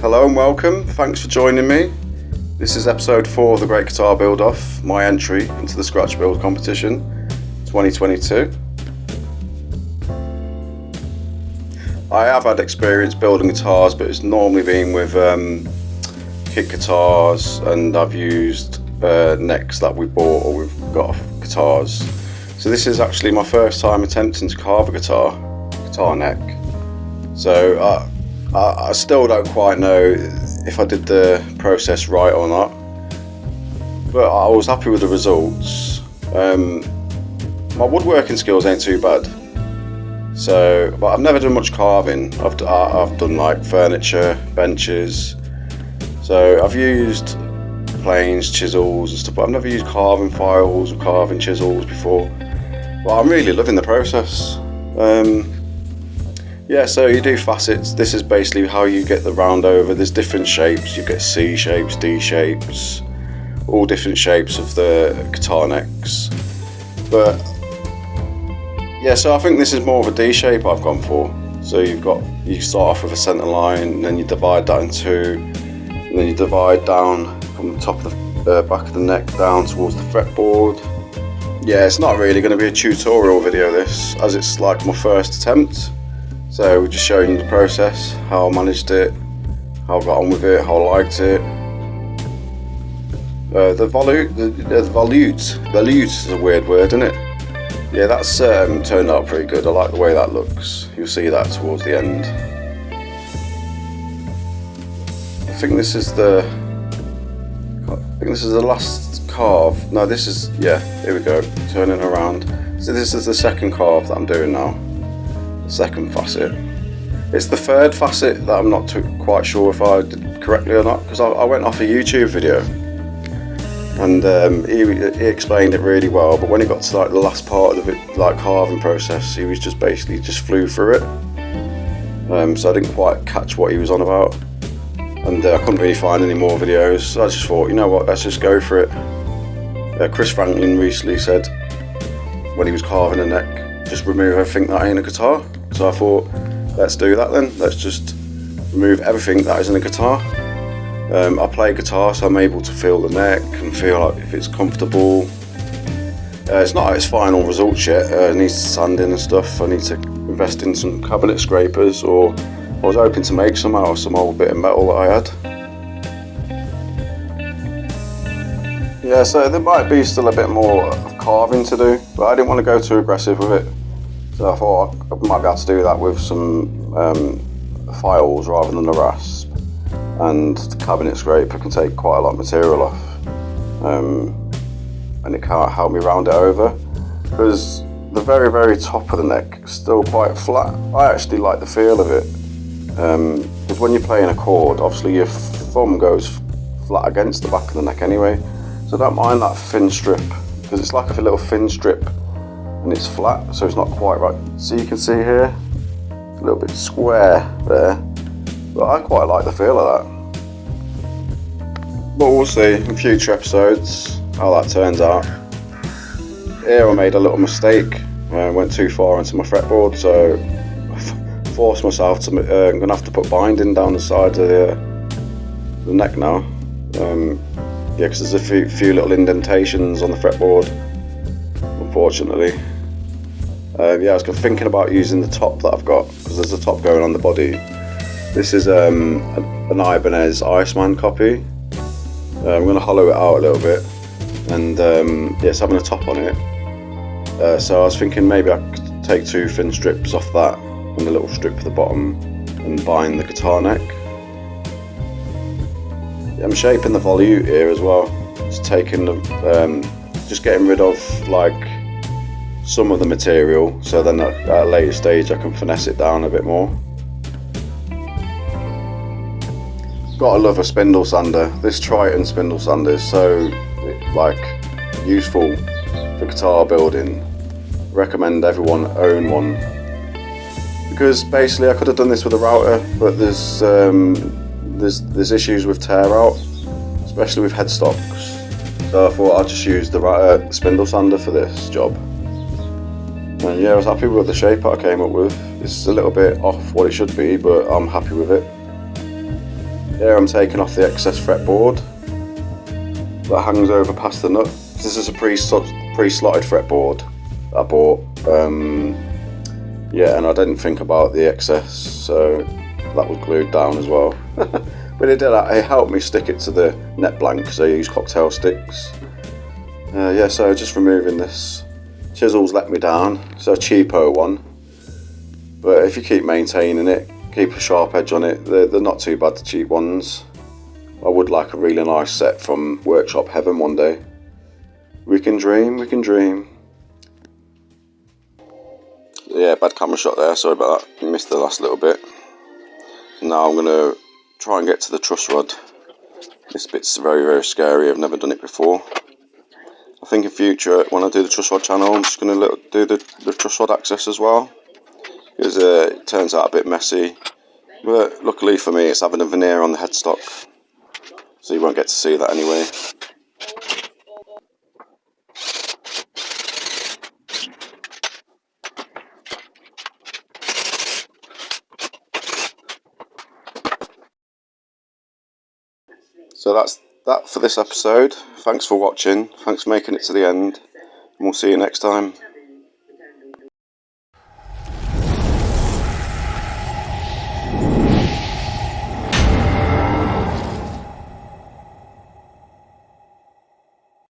Hello and welcome, thanks for joining me. This is episode 4 of the Great Guitar Build Off, my entry into the Scratch Build competition 2022. I have had experience building guitars, but it's normally been with kit guitars, and I've used necks that we bought or we've got off guitars. So this is actually my first time attempting to carve a guitar neck. So I still don't quite know if I did the process right or not, but I was happy with the results. My woodworking skills ain't too bad, but I've never done much carving. I've done like furniture, benches, so I've used planes, chisels and stuff, but I've never used carving files or carving chisels before. But I'm really loving the process. Yeah, so you do facets. This is basically how you get the round over. There's different shapes. You get C shapes, D shapes, all different shapes of the guitar necks. But yeah, so I think this is more of a D shape I've gone for. So you start off with a centre line, and then you divide that in two, and then you divide down from the top of the back of the neck down towards the fretboard. Yeah, it's not really going to be a tutorial video this, as it's like my first attempt. So we're just showing you the process, how I managed it, how I got on with it, how I liked it. The volute is a weird word, isn't it? Yeah, that's turned out pretty good. I like the way that looks. You'll see that towards the end. I think this is the last carve. No, this is, yeah, here we go, turning around. So this is the second carve that I'm doing now. Second facet. It's the third facet that I'm not quite sure if I did correctly or not, because I went off a YouTube video and he explained it really well, but when he got to like the last part of it, like carving process, he was just basically flew through it, so I didn't quite catch what he was on about, and I couldn't really find any more videos, so I just thought, you know what, let's just go for it. Chris Franklin recently said when he was carving a neck, just remove everything that ain't a guitar. So I thought, let's do that then. Let's just remove everything that isn't a guitar. I play guitar, so I'm able to feel the neck and feel like if it's comfortable. It's not at its final results yet. It needs sanding and stuff. I need to invest in some cabinet scrapers, or I was hoping to make some out of some old bit of metal that I had. Yeah, so there might be still a bit more of carving to do, but I didn't want to go too aggressive with it. So I thought I might be able to do that with some files rather than a rasp, and the cabinet scraper can take quite a lot of material off, and it can't help me round it over, because the very, very top of the neck is still quite flat. I actually like the feel of it, because when you're playing a chord, obviously your thumb goes flat against the back of the neck anyway, so I don't mind that thin strip, because it's like a little thin strip and it's flat, so it's not quite right. So you can see here, a little bit square there, but I quite like the feel of that. But we'll see in future episodes how that turns out. Here I made a little mistake. I went too far into my fretboard, so I forced myself to, I'm going to have to put binding down the sides of the neck now. Yeah, because there's a few little indentations on the fretboard, unfortunately. Yeah, I was thinking about using the top that I've got, because there's a top going on the body. This is an Ibanez Iceman copy. I'm going to hollow it out a little bit, and yeah, it's having a top on it. So I was thinking maybe I could take 2 thin strips off that and a little strip for the bottom and bind the guitar neck. Yeah, I'm shaping the volute here as well. Just taking the, just getting rid of like some of the material, so then at a later stage I can finesse it down a bit more. Gotta love a spindle sander. This Triton spindle sander is so like useful for guitar building. Recommend everyone own one, because basically I could have done this with a router, but there's issues with tear out, especially with headstocks. So I thought I'd just use the spindle sander for this job. And yeah, I was happy with the shape that I came up with. It's a little bit off what it should be, but I'm happy with it. Here I'm taking off the excess fretboard that hangs over past the nut. This is a pre-slotted fretboard that I bought. Yeah, and I didn't think about the excess, so that was glued down as well. But it helped me stick it to the net blank because I use cocktail sticks. Yeah, so just removing this. Chisel's let me down. It's a cheapo one, but if you keep maintaining it, keep a sharp edge on it, they're not too bad, the cheap ones. I would like a really nice set from Workshop Heaven one day. We can dream, we can dream. Yeah, bad camera shot there, sorry about that. Missed the last little bit. Now I'm going to try and get to the truss rod. This bit's very, very scary, I've never done it before. I think in future, when I do the truss rod channel, I'm just going to do the truss rod access as well. Because it turns out a bit messy. But luckily for me, it's having a veneer on the headstock. So you won't get to see that anyway. So that's that for this episode. Thanks for watching. Thanks for making it to the end. And we'll see you next time.